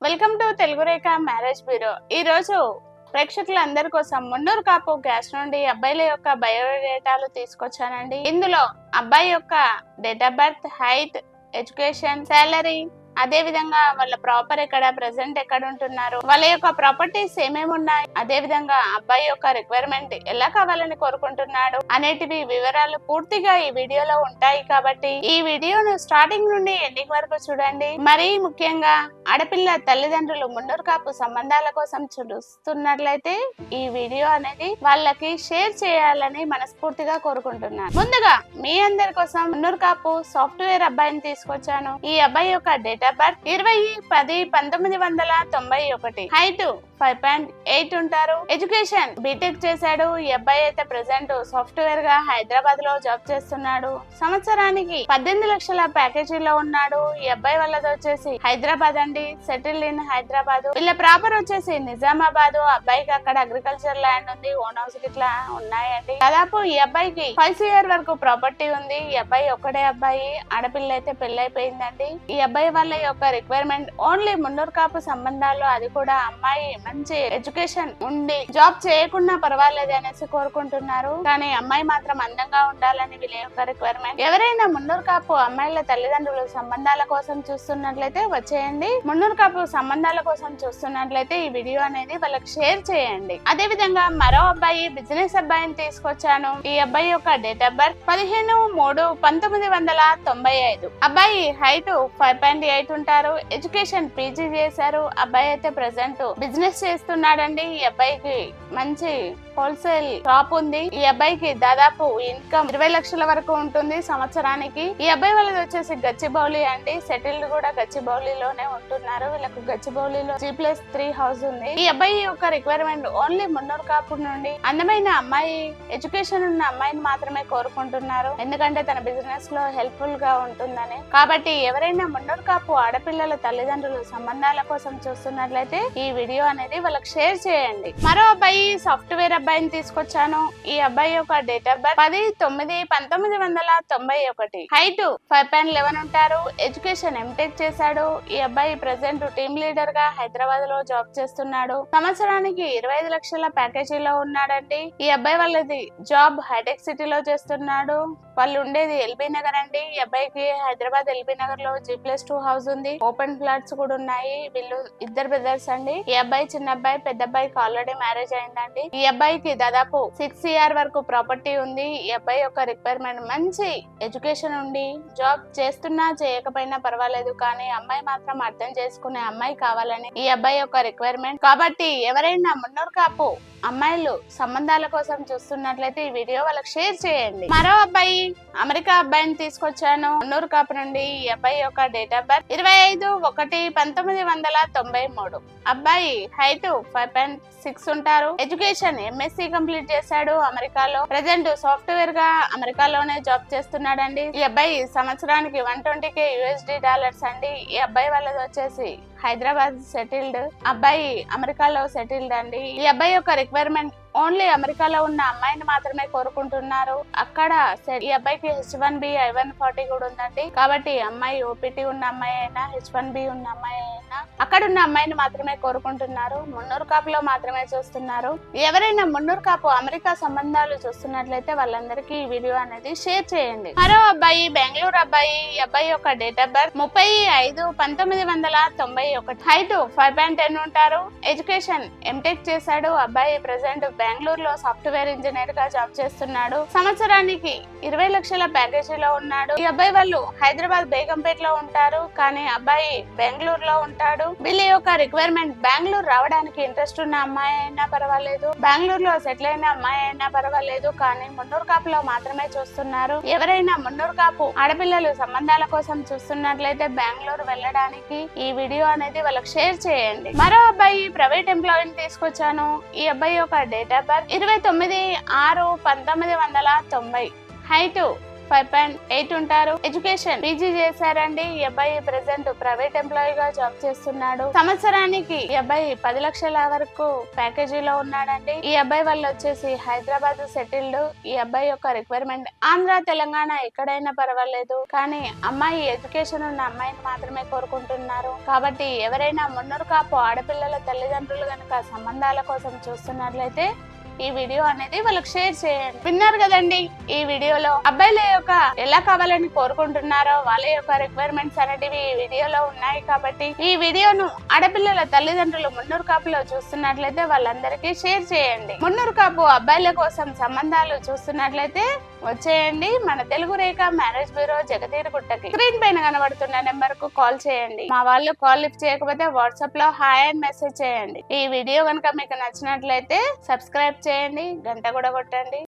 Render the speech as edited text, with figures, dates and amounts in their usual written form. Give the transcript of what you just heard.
Welcome to Telugu Rekha marriage bureau. ఈ రోజు ప్రేక్షకులందరి కోసం మున్నూరు కాపు క్యాస్ట్ నుండి అబ్బాయిల యొక్క బయోడేటాలు తీసుకొచ్చానండి. ఇందులో అబ్బాయి యొక్క date of birth, height, education, salary, అదే విధంగా వాళ్ళ ప్రాపర్ ఎక్కడ, ప్రెసెంట్ ఎక్కడ ఉంటున్నారు, వాళ్ళ యొక్క ప్రాపర్టీస్ ఏమేమి ఉన్నాయి, అదే విధంగా అబ్బాయి యొక్క రిక్వైర్మెంట్ ఎలా కావాలని కోరుకుంటున్నాడు అనేటివి వివరాలు పూర్తిగా ఈ వీడియోలో ఉంటాయి. కాబట్టి ఈ వీడియోను స్టార్టింగ్ నుండి ఎండింగ్ వరకు చూడండి. మరీ ముఖ్యంగా ఆడపిల్ల తల్లిదండ్రులు మున్నూరు కాపు సంబంధాల కోసం చూస్తున్నట్లయితే ఈ వీడియో అనేది వాళ్ళకి షేర్ చేయాలని మనస్ఫూర్తిగా కోరుకుంటున్నాను. ముందుగా మీ అందరి కోసం మున్నూరు కాపు సాఫ్ట్వేర్ అబ్బాయిని తీసుకొచ్చాను. ఈ అబ్బాయి యొక్క డేట్ ఆఫ్ బర్త్ 20-10-1991, హైట్ 5.8 ఉంటారు, ఎడ్యుకేషన్ బీటెక్ చేశాడు. ఈ అబ్బాయి అయితే ప్రెసెంట్ సాఫ్ట్వేర్ గా హైదరాబాద్ లో జాబ్ చేస్తున్నాడు. సంవత్సరానికి 18 లక్షల ప్యాకేజీలో ఉన్నాడు. ఈ అబ్బాయి వాళ్ళది వచ్చేసి హైదరాబాద్ అండి, సెటిల్డ్ ఇన్ హైదరాబాద్. వీళ్ళ ప్రాపర్ వచ్చేసి నిజామాబాద్. అబ్బాయికి అక్కడ అగ్రికల్చర్ ల్యాండ్ ఉంది, ఓన్ హౌస్ ఇట్లా ఉన్నాయండి. దాదాపు ఈ అబ్బాయికి 5 years వరకు ప్రాపర్టీ ఉంది. ఈ అబ్బాయి ఒక్కడే అబ్బాయి, ఆడపిల్ల అయితే పెళ్ళైపోయిందండి. ఈ అబ్బాయి వాళ్ళ యొక్క రిక్వైర్మెంట్ ఓన్లీ మున్నూరు కాపు సంబంధాలు, అది కూడా అమ్మాయి మంచి ఎడ్యుకేషన్ ఉండి జాబ్ చేయకుండా పర్వాలేదు అనేసి కోరుకుంటున్నారు. కానీ అమ్మాయి మాత్రం అందంగా ఉండాలని వీళ్ళ యొక్క రిక్వైర్మెంట్. ఎవరైనా మున్నూరు కాపు అమ్మాయిల తల్లిదండ్రులు సంబంధాల కోసం చూస్తున్నట్లయితే వచ్చేయండి. మున్నూరు కాపు సంబంధాల కోసం చూస్తున్నట్లయితే ఈ వీడియో అనేది వాళ్ళకి షేర్ చేయండి. అదే విధంగా మరో అబ్బాయి, బిజినెస్ అబ్బాయిని తీసుకొచ్చాను. ఈ అబ్బాయి యొక్క డేట్ ఆఫ్ బర్త్ 15-3-1995. అబ్బాయి హైట్ 5.8 ఉంటారు, ఎడ్యుకేషన్ పీజీ చేశారు. అబ్బాయి అయితే ప్రెసెంట్ బిజినెస్ చేస్తున్నాడండి. ఈ అబ్బాయికి మంచి హోల్సేల్ షాప్ ఉంది. ఈ అబ్బాయికి దాదాపు ఇన్కమ్ 20 లక్షల వరకు ఉంటుంది సంవత్సరానికి. ఈ అబ్బాయి వాళ్ళది వచ్చేసి గచ్చిబౌలి అండి, సెటిల్డ్ కూడా గచ్చిబౌలిలోనే ఉంటున్నారు. వీళ్ళకు గచ్చిబౌలిలో G+3 హౌస్ ఉంది. ఈ అబ్బాయి యొక్క రిక్వైర్మెంట్ ఓన్లీ మున్నూరు కాపు నుండి అందమైన అమ్మాయి, ఎడ్యుకేషన్ ఉన్న అమ్మాయిని మాత్రమే కోరుకుంటున్నారు. ఎందుకంటే తన బిజినెస్ లో హెల్ప్ఫుల్ గా ఉంటుందని. కాబట్టి ఎవరైనా మున్నూరు కాపు ఆడపిల్లల తల్లిదండ్రులు సంబంధాల కోసం చూస్తున్నట్లయితే ఈ వీడియో అనేది వాళ్ళకి షేర్ చేయండి. మరో అబ్బాయి సాఫ్ట్వేర్ అబ్బాయిని తీసుకొచ్చాను. ఈ అబ్బాయి యొక్క డేట్ ఆఫ్ బర్త్ 10-9-1991, హైట్ 5.11 ఉంటారు, ఎడ్యుకేషన్ ఎంటెక్ చేశాడు. ఈ అబ్బాయి ప్రెసెంట్ టీమ్ లీడర్ గా హైదరాబాద్ లో జాబ్ చేస్తున్నాడు. సంవత్సరానికి 25 లక్షల ప్యాకేజీలో ఉన్నాడండి. ఈ అబ్బాయి వాళ్ళది జాబ్ హైటెక్ సిటీలో చేస్తున్నాడు. వాళ్ళు ఉండేది ఎల్బీ నగర్ అండి. ఈ అబ్బాయికి హైదరాబాద్ ఎల్బీ నగర్ లో G+2 హౌస్ ఉంది, ఓపెన్ ఫ్లాట్స్ కూడా ఉన్నాయి. వీళ్ళు ఇద్దరు బ్రదర్స్ అండి. ఈ అబ్బాయి చిన్న అబ్బాయి, పెద్ద అబ్బాయికి ఆల్రెడీ మ్యారేజ్ అయిందండి. ఈ అబ్బాయికి దాదాపు 6 years వరకు ప్రాపర్టీ ఉంది. ఈ అబ్బాయి యొక్క రిక్వైర్మెంట్ మంచి ఎడ్యుకేషన్ ఉండి జాబ్ చేస్తున్నా చేయకపోయినా పర్వాలేదు, కానీ అమ్మాయి మాత్రం అర్థం చేసుకునే అమ్మాయి కావాలని ఈ అబ్బాయి యొక్క రిక్వైర్మెంట్. కాబట్టి ఎవరైనా మున్నూరు కాపు అమ్మాయిలు సంబంధాల కోసం చూస్తున్నట్లయితే ఈ వీడియో వాళ్ళకి షేర్ చేయండి. మరో అబ్బాయి అమెరికా అబ్బాయిని తీసుకొచ్చాను మున్నూరు కాపు నుండి. ఈ అబ్బాయి యొక్క డేట్ ఆఫ్ బర్త్ 25-1-1993. అబ్బాయి హైట్ 5.6 ఉంటారు, ఎడ్యుకేషన్ ఎంఎస్సి కంప్లీట్ చేశాడు అమెరికాలో. ప్రెసెంట్ సాఫ్ట్వేర్ గా అమెరికాలోనే జాబ్ చేస్తున్నాడండి. ఈ అబ్బాయి సంవత్సరానికి 120K USD అండి. ఈ అబ్బాయి వాళ్ళది వచ్చేసి హైదరాబాద్ సెటిల్డ్. అబ్బాయి అమెరికాలో సెటిల్డ్ అండి. ఈ అబ్బాయి యొక్క రిక్వైర్మెంట్ ఓన్లీ అమెరికాలో ఉన్న అమ్మాయిని మాత్రమే కోరుకుంటున్నారు. అక్కడ ఈ అబ్బాయికి H1B I-140 కూడా ఉందండి. కాబట్టి అమ్మాయి OPT ఉన్న అమ్మాయి అయినా, H1B ఉన్న అమ్మాయి అయినా అక్కడ ఉన్న అమ్మాయిని మాత్రమే కోరుకుంటున్నారు. మున్నూరు కాపులో మాత్రమే చూస్తున్నారు. ఎవరైనా మున్నూరు కాపు అమెరికా సంబంధాలు చూస్తున్నట్లయితే వాళ్ళందరికీ ఈ వీడియో అనేది షేర్ చేయండి. మరో అబ్బాయి బెంగళూరు అబ్బాయి. ఈ అబ్బాయి యొక్క డేట్ ఆఫ్ బర్త్ 35-1991, హైట్ 5.10 ఉంటారు, ఎడ్యుకేషన్ ఎంటెక్ చేశాడు. అబ్బాయి ప్రెసెంట్ బెంగళూరులో సాఫ్ట్వేర్ ఇంజనీర్ గా జాబ్ చేస్తున్నాడు. సంవత్సరానికి 20 లక్షల ప్యాకేజీలో ఉన్నాడు. ఈ అబ్బాయి వాళ్ళు హైదరాబాద్ బేగంపేటలో ఉంటారు, కానీ అబ్బాయి బెంగళూరులో ఉంటాడు. వీళ్ళ యొక్క రిక్వైర్మెంట్ బెంగళూరు రావడానికి ఇంట్రెస్ట్ ఉన్న అమ్మాయి అయినా పర్వాలేదు, బెంగళూరులో సెటిల్ అయిన అమ్మాయి అయినా పర్వాలేదు, కానీ మున్నూరు కాపులో మాత్రమే చూస్తున్నారు. ఎవరైనా మున్నూరు కాపు ఆడపిల్లలు సంబంధాల కోసం చూస్తున్నట్లయితే బెంగళూరు వెళ్ళడానికి ఈ వీడియో అనేది వాళ్ళకి షేర్ చేయండి. మరో అబ్బాయి ప్రైవేట్ ఎంప్లాయీని తీసుకొచ్చాను. ఈ అబ్బాయి యొక్క డేట్ ఆఫ్ బర్త్ 29-6-1990, హైట్ 5.8 ఉంటారు. ఎడ్యుకేషన్ పీజీ చేశారండి. ఈ అబ్బాయి ప్రెసెంట్ ప్రైవేట్ ఎంప్లాయీ గా జాబ్ చేస్తున్నాడు. సంవత్సరానికి ఈ అబ్బాయి 10 లక్షల వరకు ప్యాకేజీలో ఉన్నాడండి. ఈ అబ్బాయి వాళ్ళు వచ్చేసి హైదరాబాద్ సెటిల్డ్. ఈ అబ్బాయి యొక్క రిక్వైర్మెంట్ ఆంధ్ర తెలంగాణ ఎక్కడైనా పర్వాలేదు, కానీ అమ్మాయి ఎడ్యుకేషన్ ఉన్న అమ్మాయిని మాత్రమే కోరుకుంటున్నారు. కాబట్టి ఎవరైనా మున్నూరు కాపు ఆడపిల్లల తల్లిదండ్రులు గనక సంబంధాల కోసం చూస్తున్నట్లయితే ఈ వీడియో అనేది వాళ్ళకి షేర్ చేయండి. విన్నారు కదండి, ఈ వీడియోలో అబ్బాయిల యొక్క ఎలా కావాలని కోరుకుంటున్నారో వాళ్ళ యొక్క రిక్వైర్మెంట్స్ అనేటివి ఈ వీడియోలో ఉన్నాయి. కాబట్టి ఈ వీడియోను ఆడపిల్లల తల్లిదండ్రులు మున్నూరు కాపులో చూస్తున్నట్లయితే వాళ్ళందరికీ షేర్ చేయండి. మున్నూరు కాపు అబ్బాయిల కోసం సంబంధాలు చూస్తున్నట్లయితే వచ్చేయండి మన తెలుగు రేఖ మ్యారేజ్ బ్యూరో జగదీరగుట్టకి. స్క్రీన్ పైన కనబడుతున్న నెంబర్ కు కాల్ చేయండి. మా వాళ్ళు కాల్ లిఫ్ట్ చేయకపోతే వాట్సాప్ లో హాయ్ అని మెసేజ్ చేయండి. ఈ వీడియో కనుక మీకు నచ్చినట్లయితే సబ్స్క్రైబ్ చేయండి, గంట కూడా కొట్టండి.